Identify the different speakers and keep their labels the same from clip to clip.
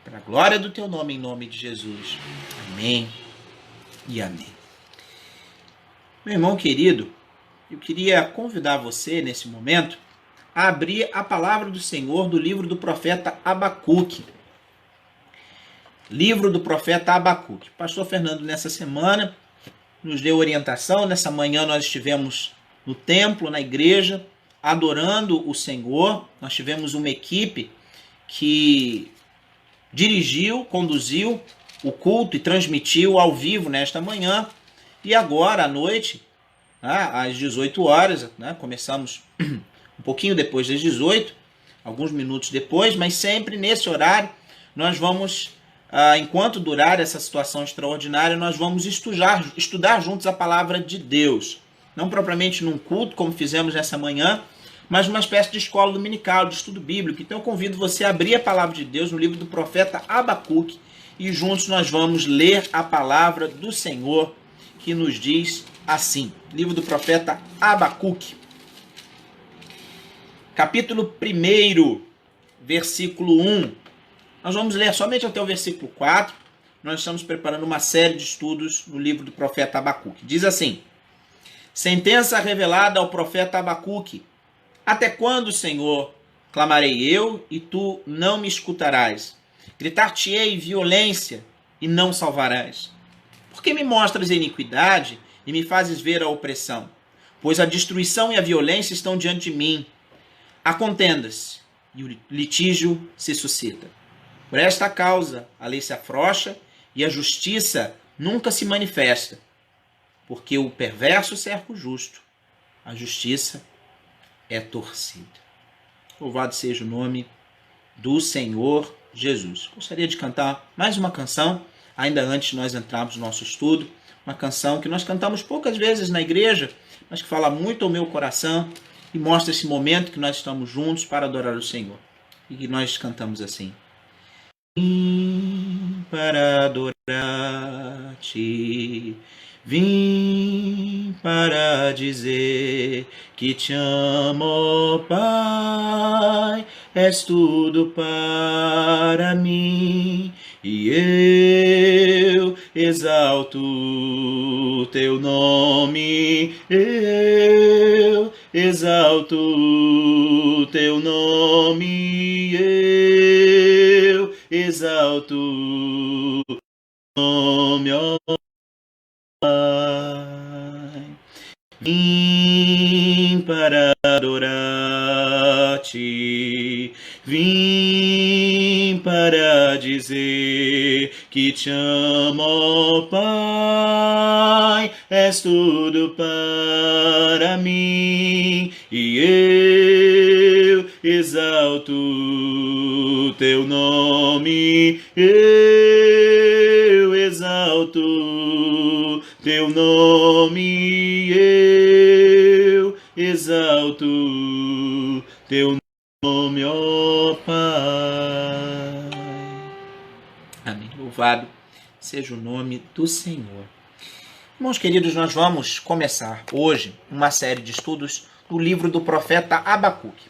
Speaker 1: para a glória do teu nome, em nome de Jesus. Amém e amém. Meu irmão querido, eu queria convidar você, nesse momento, a abrir a palavra do Senhor do livro do profeta Abacuque. Livro do profeta Abacuque. O pastor Fernando, nessa semana, nos deu orientação. Nessa manhã nós estivemos no templo, na igreja, adorando o Senhor. Nós tivemos uma equipe que dirigiu, conduziu o culto e transmitiu ao vivo nesta manhã. E agora, à noite, às 18 horas, começamos um pouquinho depois das 18, alguns minutos depois, mas sempre nesse horário, nós vamos, enquanto durar essa situação extraordinária, nós vamos estudar juntos a palavra de Deus. Não propriamente num culto, como fizemos nessa manhã, mas uma espécie de escola dominical, de estudo bíblico. Então eu convido você a abrir a palavra de Deus no livro do profeta Abacuque e juntos nós vamos ler a palavra do Senhor que nos diz assim. Livro do profeta Abacuque. Capítulo 1, versículo 1. Nós vamos ler somente até o versículo 4. Nós estamos preparando uma série de estudos no livro do profeta Abacuque. Diz assim: sentença revelada ao profeta Abacuque. Até quando, Senhor, clamarei eu e tu não me escutarás? Gritar-te-ei violência e não salvarás. Por que me mostras a iniquidade e me fazes ver a opressão? Pois a destruição e a violência estão diante de mim. Há contendas e o litígio se suscita. Por esta causa a lei se afrouxa e a justiça nunca se manifesta. Porque o perverso cerca o justo, a justiça é torcida. Louvado seja o nome do Senhor Jesus. Gostaria de cantar mais uma canção, ainda antes de nós entrarmos no nosso estudo. Uma canção que nós cantamos poucas vezes na igreja, mas que fala muito ao meu coração e mostra esse momento que nós estamos juntos para adorar o Senhor. E que nós cantamos assim: vim para adorar-te, vim para dizer que te amo, ó Pai, és tudo para mim, e eu exalto teu nome, eu exalto teu nome, eu exalto teu nome, ó Pai. Vim para adorar-te, vim para dizer que te amo, ó Pai, és tudo para mim, e eu exalto teu nome, eu exalto teu nome, eu exalto teu nome, ó Pai. Amém. Louvado seja o nome do Senhor. Irmãos queridos, nós vamos começar hoje uma série de estudos do livro do profeta Abacuque.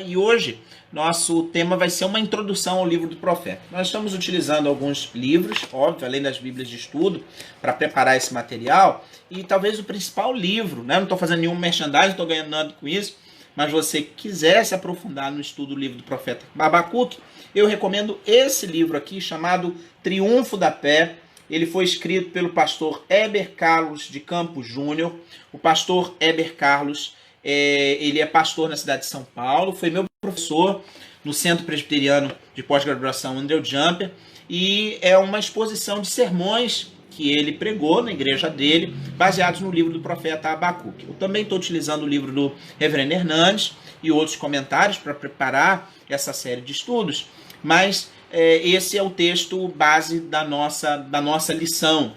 Speaker 1: E hoje nosso tema vai ser uma introdução ao livro do profeta. Nós estamos utilizando alguns livros, óbvio, além das bíblias de estudo, para preparar esse material. E talvez o principal livro, não estou fazendo nenhum merchandising, não estou ganhando nada com isso, mas você que quiser se aprofundar no estudo do livro do profeta Abacuque, eu recomendo esse livro aqui, chamado Triunfo da Fé. Ele foi escrito pelo pastor Heber Carlos de Campos Júnior. O pastor Heber Carlos, ele é pastor na cidade de São Paulo, foi meu professor no Centro Presbiteriano de Pós-Graduação André Jumper, e é uma exposição de sermões que ele pregou na igreja dele, baseados no livro do profeta Abacuque. Eu também estou utilizando o livro do Reverendo Hernandes e outros comentários para preparar essa série de estudos, mas esse é o texto base da nossa lição,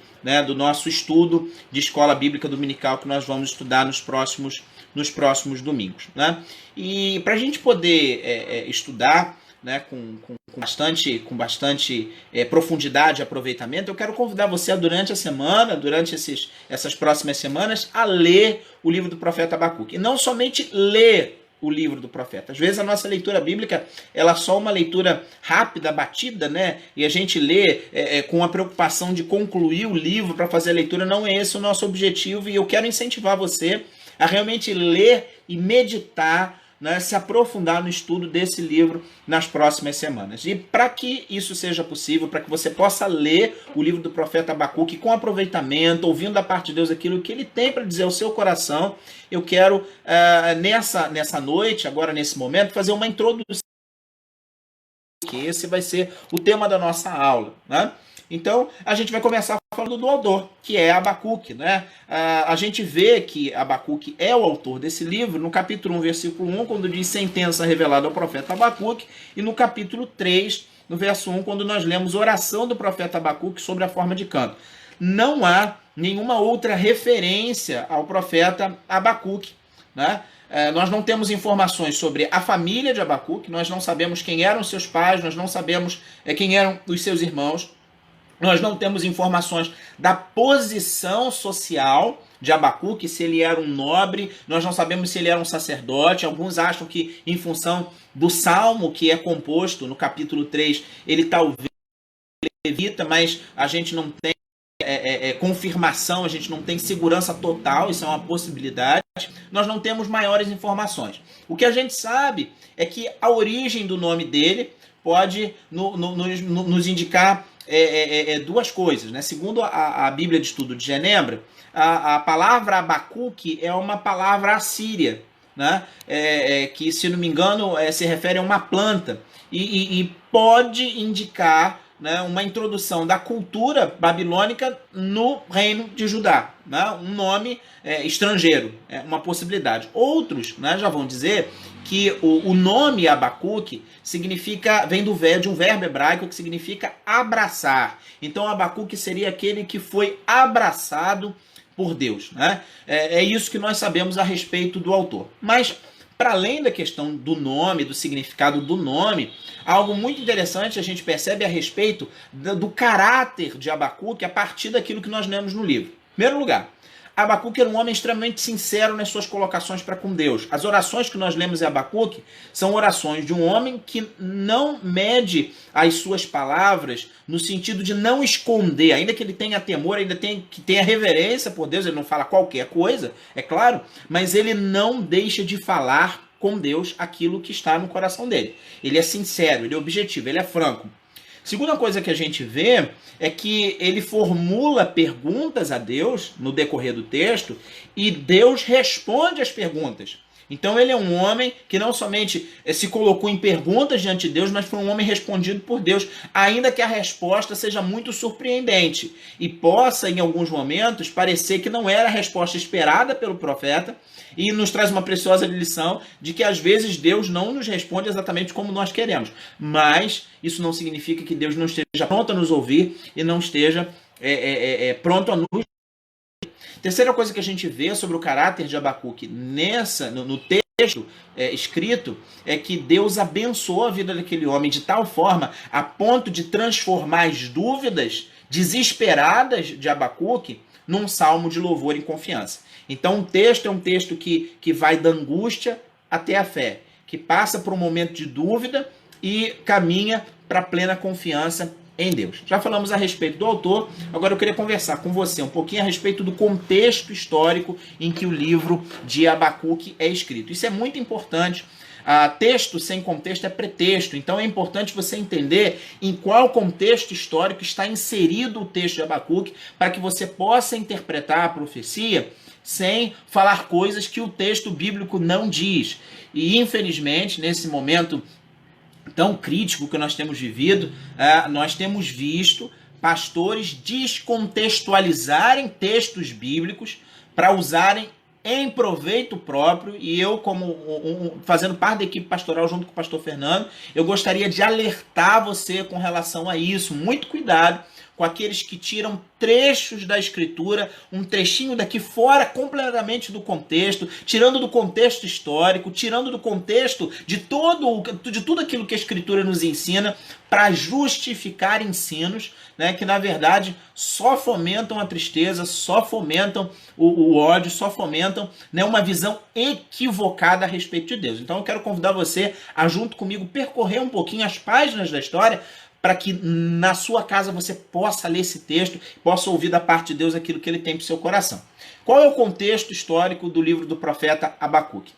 Speaker 1: do nosso estudo de escola bíblica dominical que nós vamos estudar nos próximos domingos. E para a gente poder estudar com bastante profundidade e aproveitamento, eu quero convidar você durante essas próximas semanas, a ler o livro do profeta Abacuque. E não somente ler o livro do profeta. Às vezes a nossa leitura bíblica ela é só uma leitura rápida, batida, né? E a gente lê com a preocupação de concluir o livro para fazer a leitura. Não é esse o nosso objetivo, e eu quero incentivar você a realmente ler e meditar, né, se aprofundar no estudo desse livro nas próximas semanas. E para que isso seja possível, para que você possa ler o livro do profeta Abacuque com aproveitamento, ouvindo da parte de Deus aquilo que ele tem para dizer ao seu coração, eu quero, nessa noite, agora nesse momento, fazer uma introdução, que esse vai ser o tema da nossa aula, né? Então, a gente vai começar falando do autor, que é Abacuque, né? A gente vê que Abacuque é o autor desse livro no capítulo 1, versículo 1, quando diz sentença revelada ao profeta Abacuque, e no capítulo 3, no verso 1, quando nós lemos oração do profeta Abacuque sobre a forma de canto. Não há nenhuma outra referência ao profeta Abacuque, né? Nós não temos informações sobre a família de Abacuque, nós não sabemos quem eram seus pais, nós não sabemos quem eram os seus irmãos. Nós não temos informações da posição social de Abacuque, se ele era um nobre, nós não sabemos se ele era um sacerdote. Alguns acham que, em função do salmo que é composto no capítulo 3, ele talvez levita, mas a gente não tem confirmação, a gente não tem segurança total, isso é uma possibilidade. Nós não temos maiores informações. O que a gente sabe é que a origem do nome dele pode nos indicar duas coisas, né? Segundo a Bíblia de Estudo de Genebra, a palavra Abacuque é uma palavra assíria, né? Que, se não me engano, se refere a uma planta e pode indicar, né, uma introdução da cultura babilônica no reino de Judá, né? Um nome estrangeiro, uma possibilidade. Outros, né, já vão dizer que o nome Abacuque vem de um verbo hebraico que significa abraçar. Então Abacuque seria aquele que foi abraçado por Deus, né? É isso que nós sabemos a respeito do autor. Mas, para além da questão do nome, do significado do nome, algo muito interessante a gente percebe a respeito do caráter de Abacuque a partir daquilo que nós lemos no livro. Em primeiro lugar, Abacuque era um homem extremamente sincero nas suas colocações para com Deus. As orações que nós lemos em Abacuque são orações de um homem que não mede as suas palavras no sentido de não esconder, ainda que ele tenha temor, ainda que tenha reverência por Deus, ele não fala qualquer coisa, é claro, mas ele não deixa de falar com Deus aquilo que está no coração dele. Ele é sincero, ele é objetivo, ele é franco. Segunda coisa que a gente vê é que ele formula perguntas a Deus no decorrer do texto e Deus responde às perguntas. Então ele é um homem que não somente se colocou em perguntas diante de Deus, mas foi um homem respondido por Deus, ainda que a resposta seja muito surpreendente e possa, em alguns momentos, parecer que não era a resposta esperada pelo profeta, e nos traz uma preciosa lição de que às vezes Deus não nos responde exatamente como nós queremos, mas isso não significa que Deus não esteja pronto a nos ouvir e não esteja pronto a nos... Terceira coisa que a gente vê sobre o caráter de Abacuque no texto escrito é que Deus abençoou a vida daquele homem de tal forma a ponto de transformar as dúvidas desesperadas de Abacuque num salmo de louvor e confiança. Então o texto é um texto que vai da angústia até a fé, que passa por um momento de dúvida e caminha para a plena confiança em Deus. Já falamos a respeito do autor, agora eu queria conversar com você um pouquinho a respeito do contexto histórico em que o livro de Abacuque é escrito. Isso é muito importante. Texto sem contexto é pretexto, então é importante você entender em qual contexto histórico está inserido o texto de Abacuque para que você possa interpretar a profecia sem falar coisas que o texto bíblico não diz. E infelizmente, nesse momento tão crítico que nós temos vivido, nós temos visto pastores descontextualizarem textos bíblicos para usarem em proveito próprio, e eu, como fazendo parte da equipe pastoral junto com o pastor Fernando, eu gostaria de alertar você com relação a isso. Muito cuidado com aqueles que tiram trechos da escritura, um trechinho daqui fora completamente do contexto, tirando do contexto histórico, tirando do contexto de tudo aquilo que a escritura nos ensina, para justificar ensinos, né, que na verdade só fomentam a tristeza, só fomentam o ódio, só fomentam, né, uma visão equivocada a respeito de Deus. Então eu quero convidar você a, junto comigo, percorrer um pouquinho as páginas da história, para que na sua casa você possa ler esse texto, possa ouvir da parte de Deus aquilo que ele tem para o seu coração. Qual é o contexto histórico do livro do profeta Abacuque?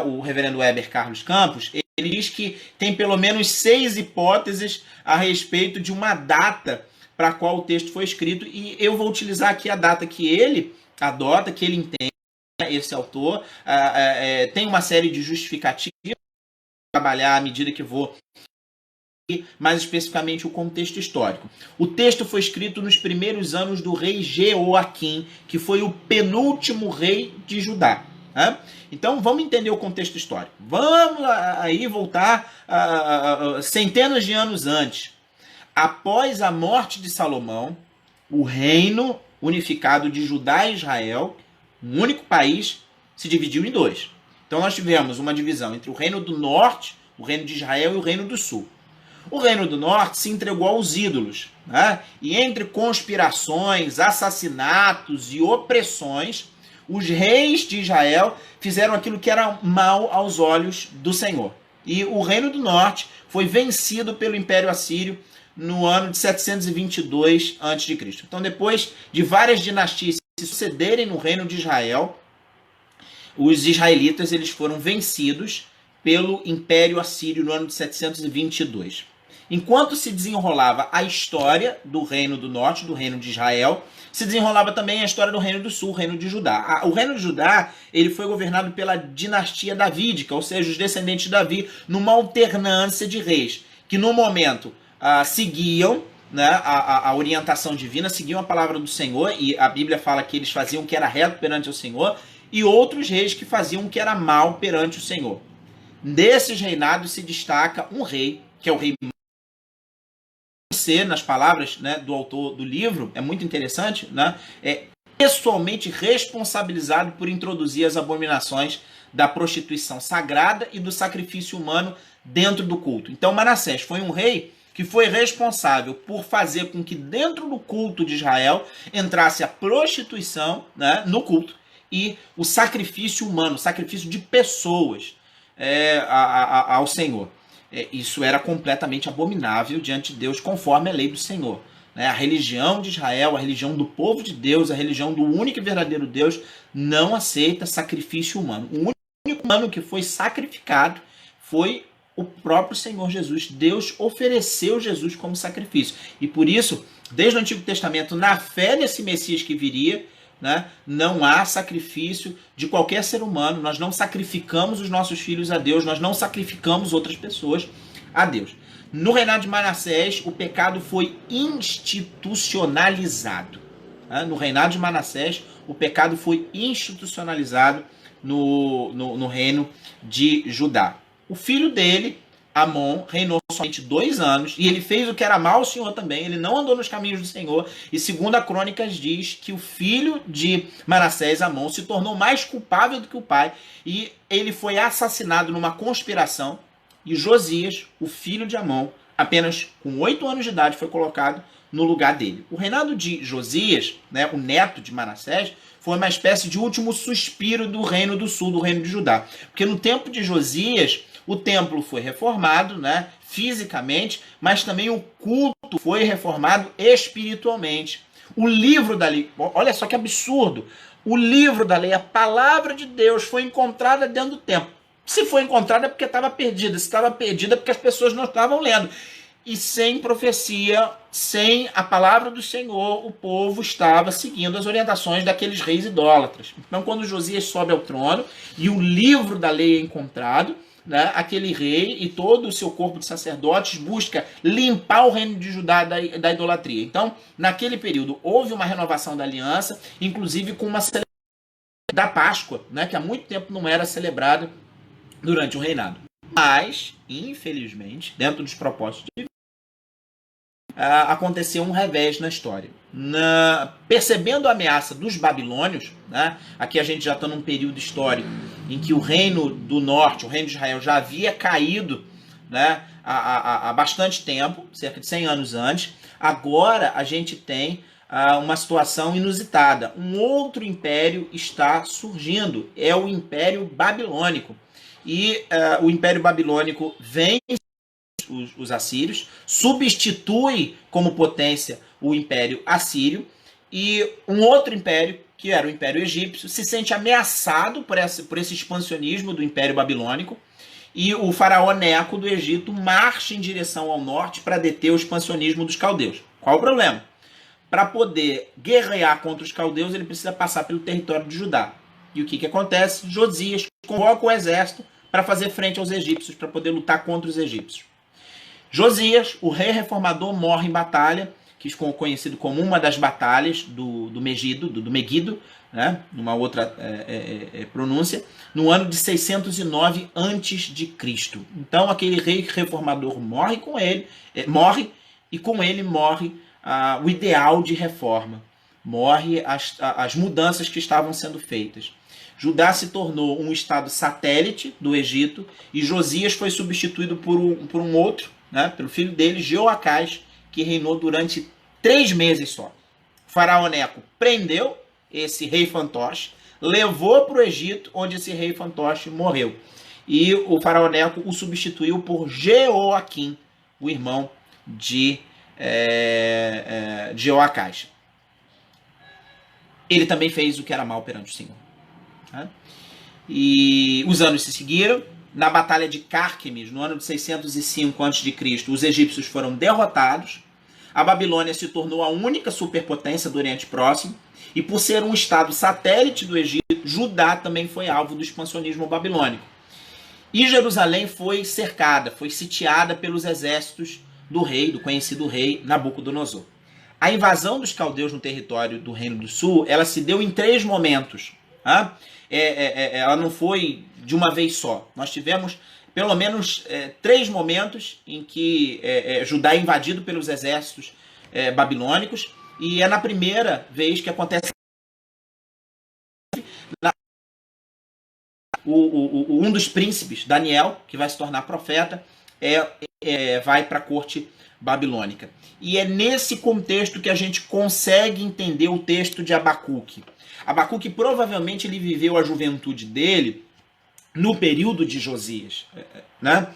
Speaker 1: O reverendo Weber Carlos Campos, ele diz que tem pelo menos 6 hipóteses a respeito de uma data para a qual o texto foi escrito, e eu vou utilizar aqui a data que ele adota, que ele entende, esse autor. Tem uma série de justificativas, trabalhar à medida que vou, mais especificamente o contexto histórico. O texto foi escrito nos primeiros anos do rei Jeoaquim, que foi o penúltimo rei de Judá. Então vamos entender o contexto histórico. Vamos aí voltar centenas de anos antes. Após a morte de Salomão, o reino unificado de Judá e Israel, um único país, se dividiu em 2. Então nós tivemos uma divisão entre o reino do norte, o reino de Israel, e o reino do sul. O reino do norte se entregou aos ídolos, né? E entre conspirações, assassinatos e opressões, os reis de Israel fizeram aquilo que era mal aos olhos do Senhor. E o reino do norte foi vencido pelo Império Assírio no ano de 722 a.C. Então, depois de várias dinastias se sucederem no reino de Israel, os israelitas eles foram vencidos pelo Império Assírio no ano de 722. Enquanto se desenrolava a história do reino do norte, do reino de Israel, se desenrolava também a história do reino do sul, o reino de Judá. O reino de Judá ele foi governado pela dinastia davídica, ou seja, os descendentes de Davi, numa alternância de reis, que no momento seguiam, né, a orientação divina, seguiam a palavra do Senhor, e a Bíblia fala que eles faziam o que era reto perante o Senhor, e outros reis que faziam o que era mal perante o Senhor. Desses reinados se destaca um rei, que é o rei Manassés, nas palavras, né, do autor do livro, é muito interessante, né, é pessoalmente responsabilizado por introduzir as abominações da prostituição sagrada e do sacrifício humano dentro do culto. Então Manassés foi um rei que foi responsável por fazer com que dentro do culto de Israel entrasse a prostituição, né, no culto, e o sacrifício humano, o sacrifício de pessoas ao Senhor. Isso era completamente abominável diante de Deus, conforme a lei do Senhor. A religião de Israel, a religião do povo de Deus, a religião do único e verdadeiro Deus, não aceita sacrifício humano. O único humano que foi sacrificado foi o próprio Senhor Jesus. Deus ofereceu Jesus como sacrifício. E por isso, desde o Antigo Testamento, na fé nesse Messias que viria, né, não há sacrifício de qualquer ser humano. Nós não sacrificamos os nossos filhos a Deus, nós não sacrificamos outras pessoas a Deus. No reinado de Manassés, o pecado foi institucionalizado. No reinado de Manassés, o pecado foi institucionalizado no reino de Judá. O filho dele, Amon, reinou somente 2 anos, e ele fez o que era mal ao Senhor também, ele não andou nos caminhos do Senhor, e segundo a Crônicas diz que o filho de Manassés, Amon, se tornou mais culpável do que o pai, e ele foi assassinado numa conspiração, e Josias, o filho de Amon, apenas com 8 anos de idade, foi colocado no lugar dele. O reinado de Josias, né, o neto de Manassés, foi uma espécie de último suspiro do reino do sul, do reino de Judá. Porque no tempo de Josias, o templo foi reformado, né, fisicamente, mas também o culto foi reformado espiritualmente. O livro da lei, olha só que absurdo, o livro da lei, a palavra de Deus, foi encontrada dentro do templo. Se foi encontrada é porque estava perdida, se estava perdida é porque as pessoas não estavam lendo. E sem profecia, sem a palavra do Senhor, o povo estava seguindo as orientações daqueles reis idólatras. Então, quando Josias sobe ao trono e o livro da lei é encontrado, né, aquele rei e todo o seu corpo de sacerdotes busca limpar o reino de Judá da idolatria. Então, naquele período, houve uma renovação da aliança, inclusive com uma celebração da Páscoa, né, que há muito tempo não era celebrada durante o reinado. Mas, infelizmente, dentro dos propósitos de aconteceu um revés na história. Percebendo a ameaça dos babilônios, né, aqui a gente já está num período histórico em que o reino do norte, o reino de Israel, já havia caído, né, há bastante tempo, cerca de 100 anos antes. Agora a gente tem uma situação inusitada. Um outro império está surgindo, é o Império Babilônico. E o Império Babilônico vem os assírios, substitui como potência o Império Assírio, e um outro império, que era o Império Egípcio, se sente ameaçado por esse expansionismo do Império Babilônico, e o faraó Neco do Egito marcha em direção ao norte para deter o expansionismo dos caldeus. Qual o problema? Para poder guerrear contra os caldeus, ele precisa passar pelo território de Judá. E o que acontece? Josias convoca o exército para fazer frente aos egípcios, para poder lutar contra os egípcios. Josias, o rei reformador, morre em batalha, que ficou conhecido como uma das batalhas do Megido, né, numa outra pronúncia, no ano de 609 a.C. Então aquele rei reformador morre e com ele morre o ideal de reforma, morre as mudanças que estavam sendo feitas. Judá se tornou um estado satélite do Egito e Josias foi substituído por um outro, né, pelo filho dele, Jeoacás, que reinou durante 3 meses só. O faraó Neco prendeu esse rei fantoche, levou para o Egito, onde esse rei fantoche morreu. E o faraó Neco o substituiu por Jeoaquim, o irmão de Jeoacás. Ele também fez o que era mal perante o Senhor. Né? E os anos se seguiram. Na batalha de Cárquemes, no ano de 605 a.C., os egípcios foram derrotados. A Babilônia se tornou a única superpotência do Oriente Próximo. E por ser um estado satélite do Egito, Judá também foi alvo do expansionismo babilônico. E Jerusalém foi cercada, foi sitiada pelos exércitos do conhecido rei Nabucodonosor. A invasão dos caldeus no território do Reino do Sul, ela se deu em 3 momentos. Tá? Ela não foi de uma vez só. Nós tivemos pelo menos 3 momentos em que Judá é invadido pelos exércitos babilônicos, e é na primeira vez que acontece um dos príncipes, Daniel, que vai se tornar profeta, vai para a corte babilônica. E é nesse contexto que a gente consegue entender o texto de Abacuque. Abacuque provavelmente ele viveu a juventude dele no período de Josias, né?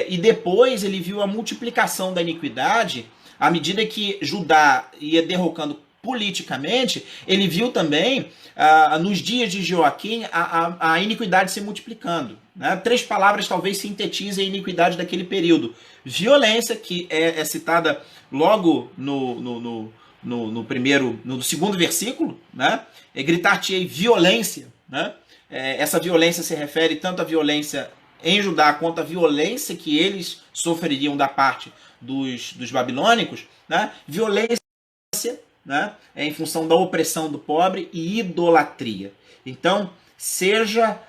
Speaker 1: E depois ele viu a multiplicação da iniquidade à medida que Judá ia derrocando politicamente. Ele viu também nos dias de Joaquim a iniquidade se multiplicando, né? 3 palavras talvez sintetizem a iniquidade daquele período: violência, que é citada logo no segundo versículo, né? Gritar-te-ei violência, né? Essa violência se refere tanto à violência em Judá quanto à violência que eles sofreriam da parte dos babilônicos, né? Violência, né, em função da opressão do pobre, e idolatria. Então, seja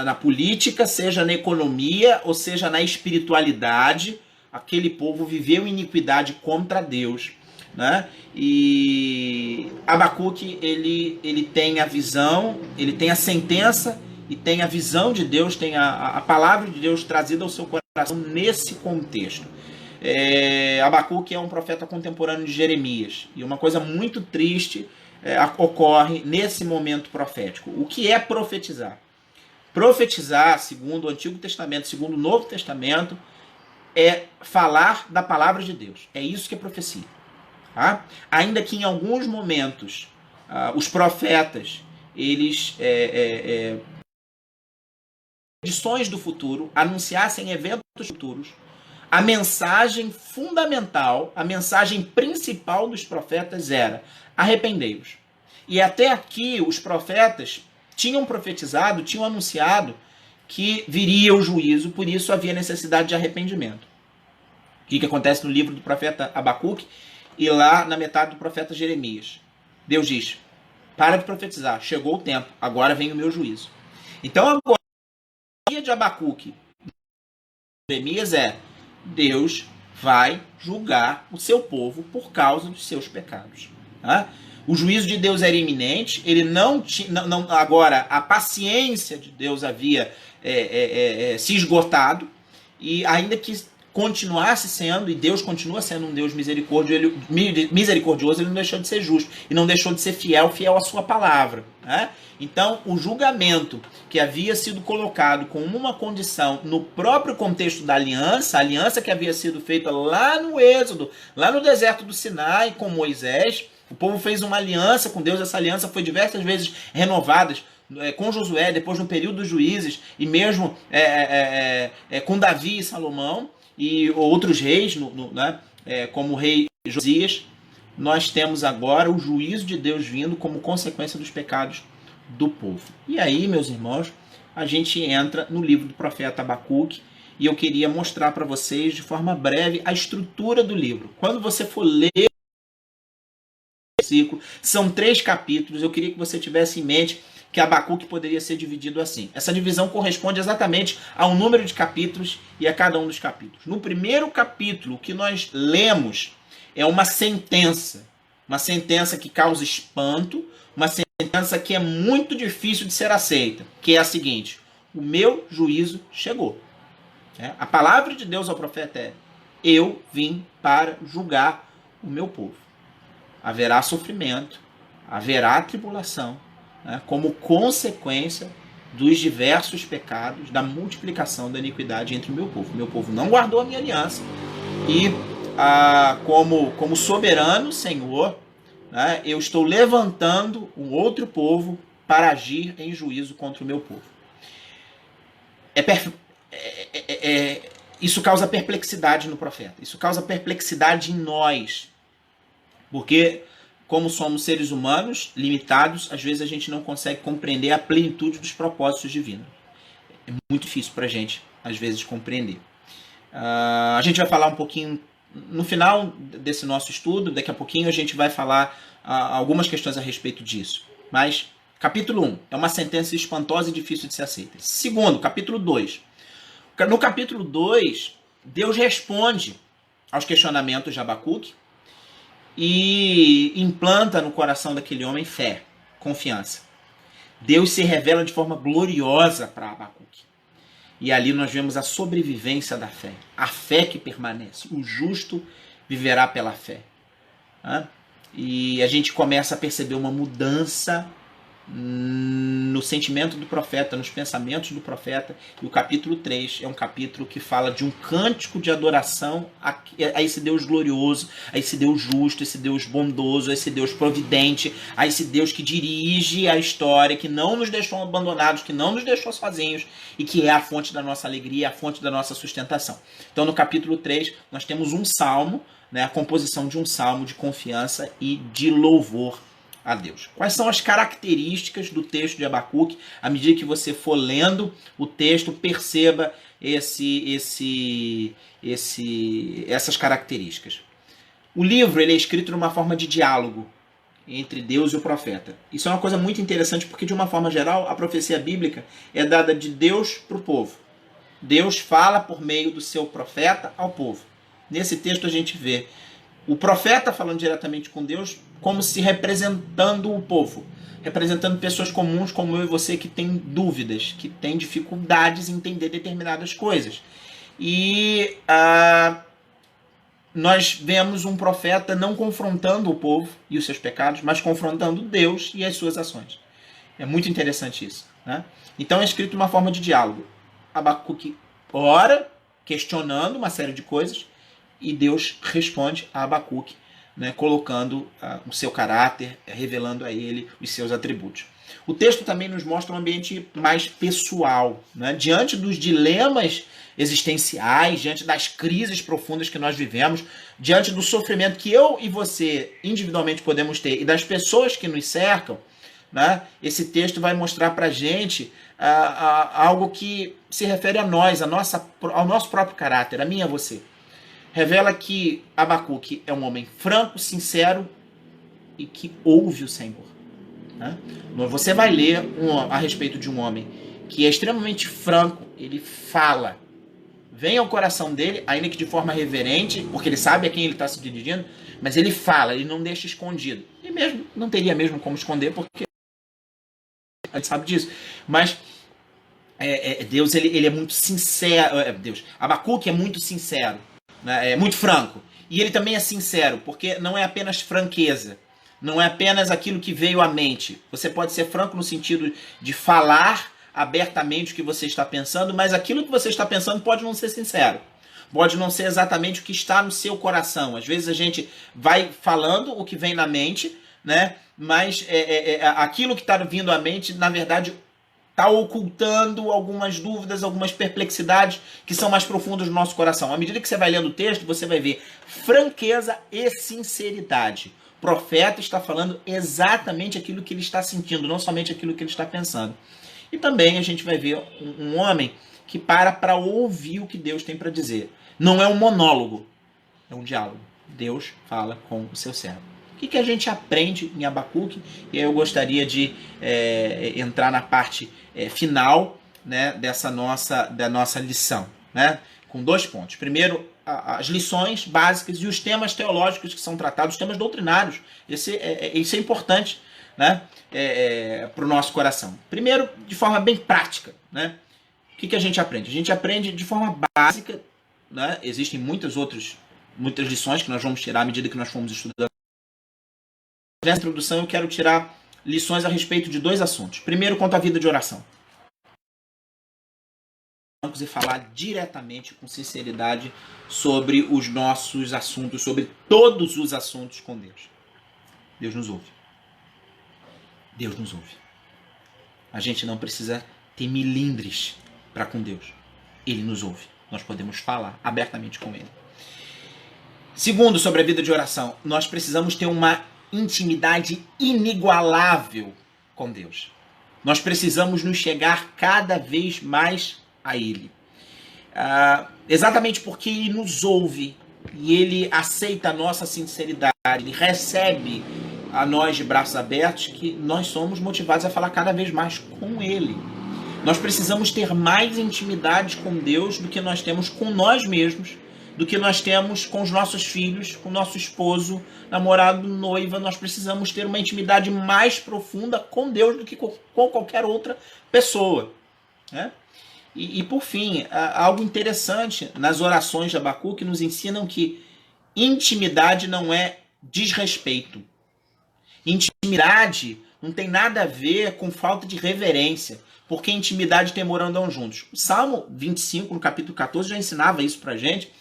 Speaker 1: na política, seja na economia, ou seja na espiritualidade, aquele povo viveu iniquidade contra Deus. Né? E Abacuque ele tem a visão, ele tem a sentença e tem a visão de Deus, tem a palavra de Deus trazida ao seu coração nesse contexto. Abacuque é um profeta contemporâneo de Jeremias, e uma coisa muito triste ocorre nesse momento profético. O que é profetizar? Profetizar, segundo o Antigo Testamento, segundo o Novo Testamento, é falar da palavra de Deus. É isso que é profecia. Tá? Ainda que em alguns momentos os profetas eles predições do futuro, anunciassem eventos futuros, a mensagem fundamental, a mensagem principal dos profetas era: arrependei-vos. E até aqui os profetas tinham profetizado, tinham anunciado que viria o juízo, por isso havia necessidade de arrependimento. O que acontece no livro do profeta Abacuque e lá na metade do profeta Jeremias? Deus diz: para de profetizar, chegou o tempo, agora vem o meu juízo. Então agora, a de Abacuque e Jeremias Deus vai julgar o seu povo por causa dos seus pecados. Tá? O juízo de Deus era iminente, ele não tinha. Agora, a paciência de Deus havia se esgotado, e ainda que continuasse sendo, e Deus continua sendo um Deus misericordioso, ele não deixou de ser justo, e não deixou de ser fiel à sua palavra. Né? Então, o julgamento que havia sido colocado com uma condição no próprio contexto da aliança, a aliança que havia sido feita lá no Êxodo, lá no deserto do Sinai com Moisés, o povo fez uma aliança com Deus, essa aliança foi diversas vezes renovada com Josué, depois no período dos juízes, e mesmo com Davi e Salomão, e outros reis, né, como o rei Josias. Nós temos agora o juízo de Deus vindo como consequência dos pecados do povo. E aí, meus irmãos, a gente entra no livro do profeta Abacuque, e eu queria mostrar para vocês, de forma breve, a estrutura do livro. Quando você for ler o versículo, são 3 capítulos, eu queria que você tivesse em mente que Abacuque poderia ser dividido assim. Essa divisão corresponde exatamente ao número de capítulos e a cada um dos capítulos. No primeiro capítulo, o que nós lemos é uma sentença que causa espanto, uma sentença que é muito difícil de ser aceita, que é a seguinte: o meu juízo chegou. A palavra de Deus ao profeta é: eu vim para julgar o meu povo. Haverá sofrimento, haverá tribulação, como consequência dos diversos pecados, da multiplicação da iniquidade entre o meu povo. O meu povo não guardou a minha aliança, e como soberano Senhor, eu estou levantando um outro povo para agir em juízo contra o meu povo. Isso causa perplexidade no profeta, isso causa perplexidade em nós, porque como somos seres humanos limitados, às vezes a gente não consegue compreender a plenitude dos propósitos divinos. É muito difícil para a gente, às vezes, compreender. A gente vai falar um pouquinho, no final desse nosso estudo, daqui a pouquinho a gente vai falar algumas questões a respeito disso. Mas, capítulo 1, é uma sentença espantosa e difícil de ser aceita. Segundo, capítulo 2. No capítulo 2, Deus responde aos questionamentos de Abacuque, e implanta no coração daquele homem fé, confiança. Deus se revela de forma gloriosa para Abacuque. E ali nós vemos a sobrevivência da fé. A fé que permanece. O justo viverá pela fé. E a gente começa a perceber uma mudança no sentimento do profeta, nos pensamentos do profeta. E o capítulo 3 é um capítulo que fala de um cântico de adoração a esse Deus glorioso, a esse Deus justo, a esse Deus bondoso, a esse Deus providente, a esse Deus que dirige a história, que não nos deixou abandonados, que não nos deixou sozinhos, e que é a fonte da nossa alegria, a fonte da nossa sustentação. Então, no capítulo 3, nós temos um salmo, a composição de um salmo de confiança e de louvor a Deus. Quais são as características do texto de Abacuque? À medida que você for lendo o texto, perceba essas características. O livro ele é escrito numa forma de diálogo entre Deus e o profeta. Isso é uma coisa muito interessante porque, de uma forma geral, a profecia bíblica é dada de Deus para o povo. Deus fala por meio do seu profeta ao povo. Nesse texto a gente vê o profeta falando diretamente com Deus, como se representando o povo, representando pessoas comuns como eu e você que têm dúvidas, que têm dificuldades em entender determinadas coisas. E nós vemos um profeta não confrontando o povo e os seus pecados, mas confrontando Deus e as suas ações. É muito interessante isso. Então é escrito de uma forma de diálogo. Abacuque ora, questionando uma série de coisas, e Deus responde a Abacuque, colocando o seu caráter, revelando a ele os seus atributos. O texto também nos mostra um ambiente mais pessoal. Diante dos dilemas existenciais, diante das crises profundas que nós vivemos, diante do sofrimento que eu e você individualmente podemos ter e das pessoas que nos cercam, esse texto vai mostrar para a gente algo que se refere a nós, ao nosso próprio caráter, a mim e a você. Revela que Abacuque é um homem franco, sincero e que ouve o Senhor. Você vai ler a respeito de um homem que é extremamente franco, ele fala vem ao coração dele, ainda que de forma reverente, porque ele sabe a quem ele está se dirigindo, mas ele fala, ele não deixa escondido. E mesmo não teria mesmo como esconder, porque a gente sabe disso. Mas Deus ele é muito sincero. Abacuque é muito sincero, né? É muito franco. E ele também é sincero, porque não é apenas franqueza. Não é apenas aquilo que veio à mente. Você pode ser franco no sentido de falar abertamente o que você está pensando, mas aquilo que você está pensando pode não ser sincero. Pode não ser exatamente o que está no seu coração. Às vezes a gente vai falando o que vem na mente, né? Mas aquilo que está vindo à mente, na verdade, está ocultando algumas dúvidas, algumas perplexidades que são mais profundas no nosso coração. À medida que você vai lendo o texto, você vai ver franqueza e sinceridade. O profeta está falando exatamente aquilo que ele está sentindo, não somente aquilo que ele está pensando. E também a gente vai ver um homem que para ouvir o que Deus tem para dizer. Não é um monólogo, é um diálogo. Deus fala com o seu servo. O que a gente aprende em Abacuque? E aí eu gostaria de entrar na parte final, né, da nossa lição, né, com 2 pontos. Primeiro, as lições básicas e os temas teológicos que são tratados, os temas doutrinários. Isso é importante, né, para o nosso coração. Primeiro, de forma bem prática, né? O que a gente aprende? A gente aprende de forma básica, né? Existem muitas lições que nós vamos tirar à medida que nós formos estudando. Nessa introdução eu quero tirar lições a respeito de 2 assuntos. Primeiro, quanto à vida de oração. E falar diretamente, com sinceridade, sobre os nossos assuntos, sobre todos os assuntos com Deus. Deus nos ouve. Deus nos ouve. A gente não precisa ter milindres para com Deus. Ele nos ouve. Nós podemos falar abertamente com Ele. Segundo, sobre a vida de oração, nós precisamos ter uma intimidade inigualável com Deus. Nós precisamos nos chegar cada vez mais a Ele. Exatamente porque Ele nos ouve e Ele aceita a nossa sinceridade, Ele recebe a nós de braços abertos, que nós somos motivados a falar cada vez mais com Ele. Nós precisamos ter mais intimidade com Deus do que nós temos com nós mesmos, do que nós temos com os nossos filhos, com o nosso esposo, namorado, noiva. Nós precisamos ter uma intimidade mais profunda com Deus do que com qualquer outra pessoa, né? E por fim, algo interessante nas orações de Abacuque nos ensinam que intimidade não é desrespeito. Intimidade não tem nada a ver com falta de reverência, porque intimidade e temor andam juntos. O Salmo 25, no capítulo 14, já ensinava isso pra gente.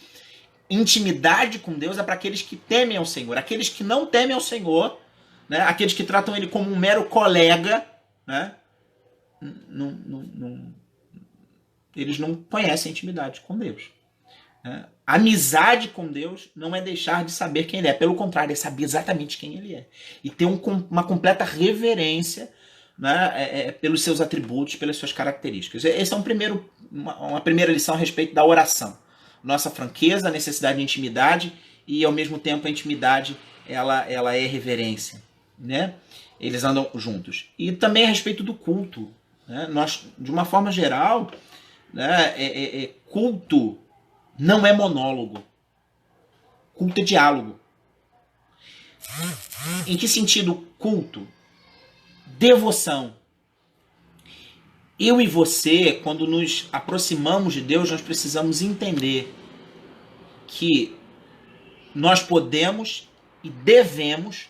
Speaker 1: Intimidade com Deus é para aqueles que temem ao Senhor. Aqueles que não temem ao Senhor, né, aqueles que tratam Ele como um mero colega, né, eles não conhecem a intimidade com Deus. Amizade com Deus não é deixar de saber quem Ele é. Pelo contrário, é saber exatamente quem Ele é. E ter uma completa reverência, né, pelos seus atributos, pelas suas características. Essa é uma primeira lição a respeito da oração. Nossa franqueza, a necessidade de intimidade e, ao mesmo tempo, a intimidade ela é reverência, né? Eles andam juntos. E também a respeito do culto, né? Nós, de uma forma geral, né, culto não é monólogo. Culto é diálogo. Em que sentido culto? Devoção. Eu e você, quando nos aproximamos de Deus, nós precisamos entender que nós podemos e devemos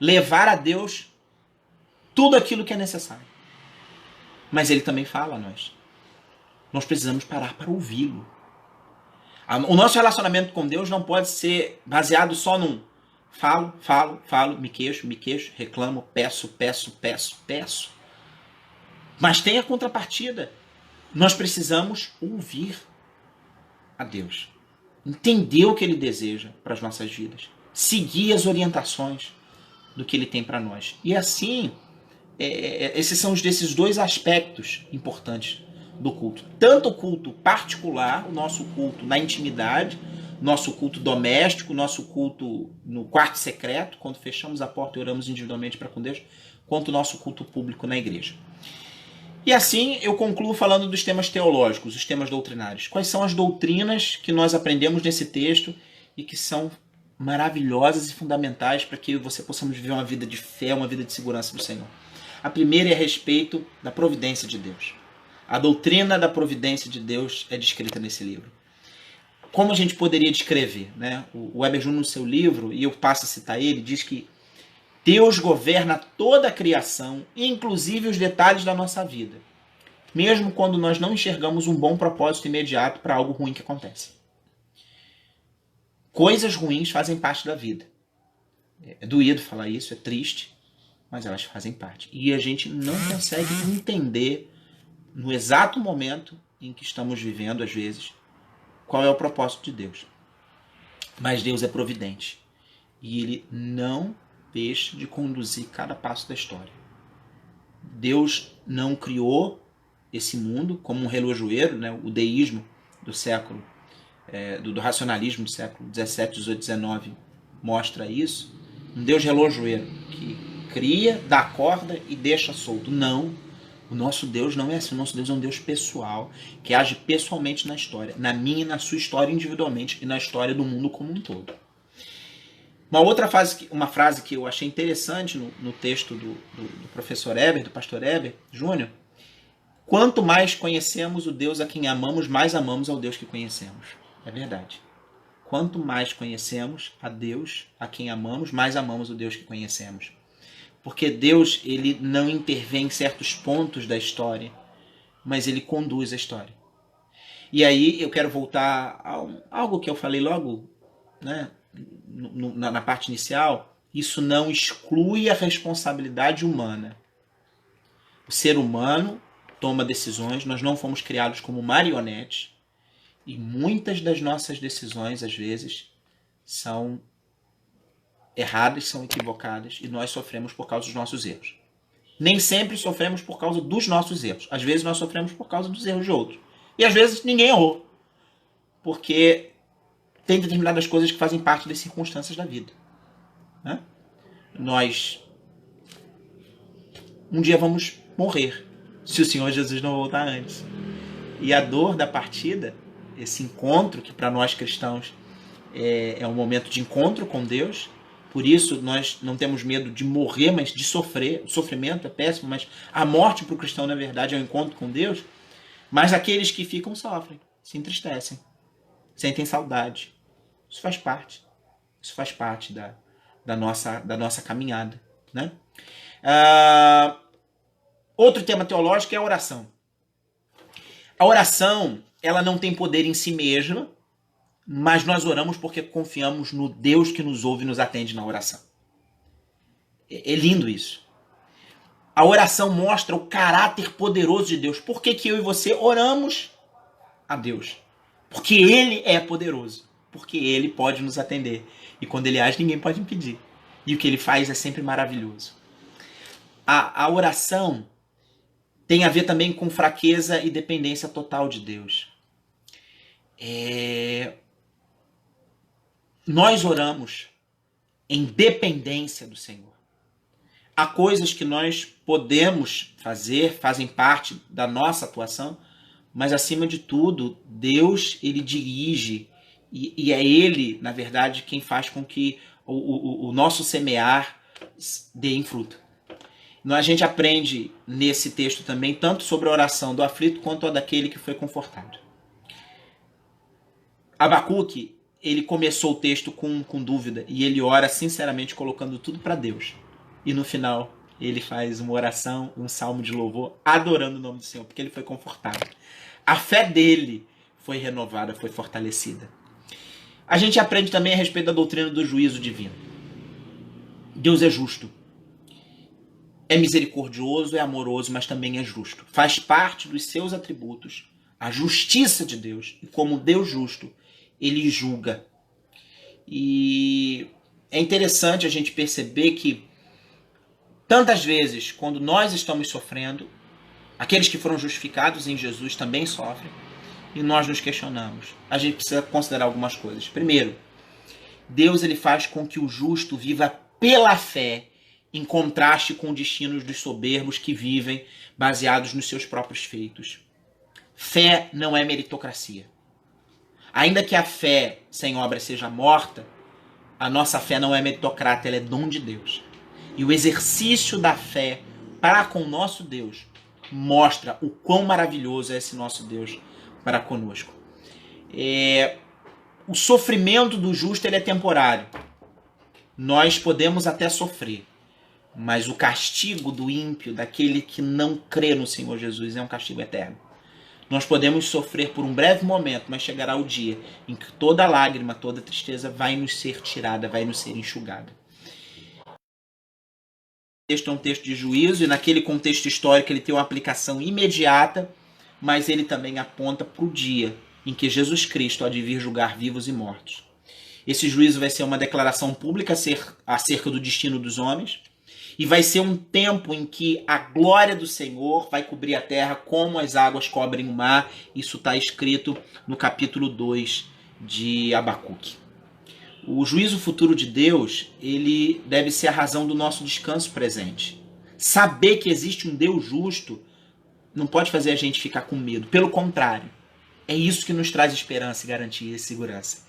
Speaker 1: levar a Deus tudo aquilo que é necessário. Mas Ele também fala a nós. Nós precisamos parar para ouvi-lo. O nosso relacionamento com Deus não pode ser baseado só num falo, me queixo, reclamo, peço. Mas tem a contrapartida. Nós precisamos ouvir a Deus. Entender o que Ele deseja para as nossas vidas. Seguir as orientações do que Ele tem para nós. E assim, esses são desses 2 aspectos importantes do culto. Tanto o culto particular, o nosso culto na intimidade, nosso culto doméstico, nosso culto no quarto secreto, quando fechamos a porta e oramos individualmente para com Deus, quanto o nosso culto público na igreja. E assim eu concluo falando dos temas teológicos, os temas doutrinários. Quais são as doutrinas que nós aprendemos nesse texto e que são maravilhosas e fundamentais para que você possamos viver uma vida de fé, uma vida de segurança do Senhor? A primeira é a respeito da providência de Deus. A doutrina da providência de Deus é descrita nesse livro. Como a gente poderia descrever? Né? O Weber Júnior, no seu livro, e eu passo a citar ele, diz que Deus governa toda a criação, inclusive os detalhes da nossa vida, mesmo quando nós não enxergamos um bom propósito imediato para algo ruim que acontece. Coisas ruins fazem parte da vida. É doído falar isso, é triste, mas elas fazem parte. E a gente não consegue entender, no exato momento em que estamos vivendo, às vezes, qual é o propósito de Deus. Mas Deus é providente. E Ele não deixa de conduzir cada passo da história. Deus não criou esse mundo como um relojoeiro, né? O deísmo do século, do racionalismo do século 17, 18, 19 mostra isso. Um Deus relojoeiro que cria, dá corda e deixa solto. Não. O nosso Deus não é assim. O nosso Deus é um Deus pessoal, que age pessoalmente na história. Na minha e na sua história individualmente e na história do mundo como um todo. Uma frase que eu achei interessante no texto do professor Eber, do pastor Eber Júnior: quanto mais conhecemos o Deus a quem amamos, mais amamos ao Deus que conhecemos. É verdade. Quanto mais conhecemos a Deus a quem amamos, mais amamos o Deus que conhecemos. Porque Deus, ele não intervém em certos pontos da história, mas ele conduz a história. E aí eu quero voltar a algo que eu falei logo, né, na parte inicial. Isso não exclui a responsabilidade humana. O ser humano toma decisões, nós não fomos criados como marionetes, e muitas das nossas decisões, às vezes, são erradas, são equivocadas, e nós sofremos por causa dos nossos erros. Nem sempre sofremos por causa dos nossos erros. Às vezes nós sofremos por causa dos erros de outros. E às vezes ninguém errou. Porque tem determinadas coisas que fazem parte das circunstâncias da vida. Né? Nós um dia vamos morrer, se o Senhor Jesus não voltar antes. E a dor da partida, esse encontro que para nós cristãos é um momento de encontro com Deus. Por isso nós não temos medo de morrer, mas de sofrer. O sofrimento é péssimo, mas a morte para o cristão, na verdade, é um encontro com Deus. Mas aqueles que ficam sofrem, se entristecem, sentem saudade. Isso faz parte. Isso faz parte da nossa caminhada. Né? Outro tema teológico é a oração. A oração, ela não tem poder em si mesma, mas nós oramos porque confiamos no Deus que nos ouve e nos atende na oração. É lindo isso. A oração mostra o caráter poderoso de Deus. Por que eu e você oramos a Deus? Porque Ele é poderoso. Porque Ele pode nos atender. E quando Ele age, ninguém pode impedir. E o que Ele faz é sempre maravilhoso. A oração tem a ver também com fraqueza e dependência total de Deus. Nós oramos em dependência do Senhor. Há coisas que nós podemos fazer, fazem parte da nossa atuação, mas acima de tudo, Deus, Ele dirige e é Ele, na verdade, quem faz com que o nosso semear dê em fruto. A gente aprende nesse texto também tanto sobre a oração do aflito quanto a daquele que foi confortado. Abacuque, ele começou o texto com dúvida e ele ora sinceramente colocando tudo para Deus. E no final ele faz uma oração, um salmo de louvor, adorando o nome do Senhor, porque ele foi confortado. A fé dele foi renovada, foi fortalecida. A gente aprende também a respeito da doutrina do juízo divino. Deus é justo. É misericordioso, é amoroso, mas também é justo. Faz parte dos seus atributos a justiça de Deus. E como Deus justo, Ele julga. E é interessante a gente perceber que tantas vezes, quando nós estamos sofrendo, aqueles que foram justificados em Jesus também sofrem, e nós nos questionamos. A gente precisa considerar algumas coisas. Primeiro, Deus ele faz com que o justo viva pela fé em contraste com o destino dos soberbos que vivem baseados nos seus próprios feitos. Fé não é meritocracia. Ainda que a fé sem obras seja morta, a nossa fé não é meritocrata, ela é dom de Deus. E o exercício da fé para com o nosso Deus mostra o quão maravilhoso é esse nosso Deus para conosco. O sofrimento do justo ele é temporário. Nós podemos até sofrer, mas o castigo do ímpio, daquele que não crê no Senhor Jesus, é um castigo eterno. Nós podemos sofrer por um breve momento, mas chegará o dia em que toda lágrima, toda tristeza vai nos ser tirada, vai nos ser enxugada. O texto é um texto de juízo e naquele contexto histórico ele tem uma aplicação imediata, mas ele também aponta para o dia em que Jesus Cristo há de vir julgar vivos e mortos. Esse juízo vai ser uma declaração pública acerca do destino dos homens e vai ser um tempo em que a glória do Senhor vai cobrir a terra como as águas cobrem o mar. Isso está escrito no capítulo 2 de Abacuque. O juízo futuro de Deus, ele deve ser a razão do nosso descanso presente. Saber que existe um Deus justo não pode fazer a gente ficar com medo. Pelo contrário, é isso que nos traz esperança, garantia e segurança.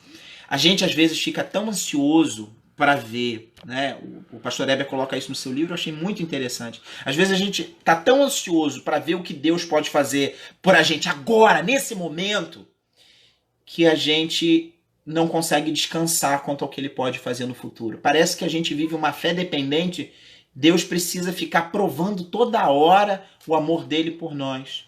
Speaker 1: A gente às vezes fica tão ansioso para ver, né? O pastor Heber coloca isso no seu livro, eu achei muito interessante. Às vezes a gente está tão ansioso para ver o que Deus pode fazer por a gente agora, nesse momento, que a gente não consegue descansar quanto ao que ele pode fazer no futuro. Parece que a gente vive uma fé dependente. Deus precisa ficar provando toda hora o amor dele por nós.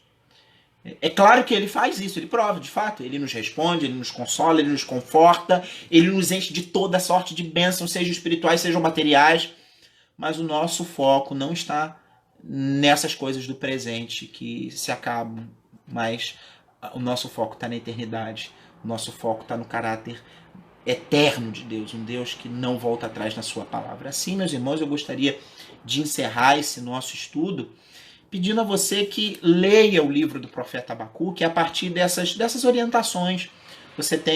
Speaker 1: É claro que ele faz isso, ele prova, de fato. Ele nos responde, ele nos consola, ele nos conforta, ele nos enche de toda sorte de bênçãos, sejam espirituais, sejam materiais. Mas o nosso foco não está nessas coisas do presente que se acabam, mas o nosso foco está na eternidade. O nosso foco está no caráter eterno de Deus, um Deus que não volta atrás na sua palavra. Assim, meus irmãos, eu gostaria de encerrar esse nosso estudo pedindo a você que leia o livro do profeta Abacuque a partir dessas orientações. Você tem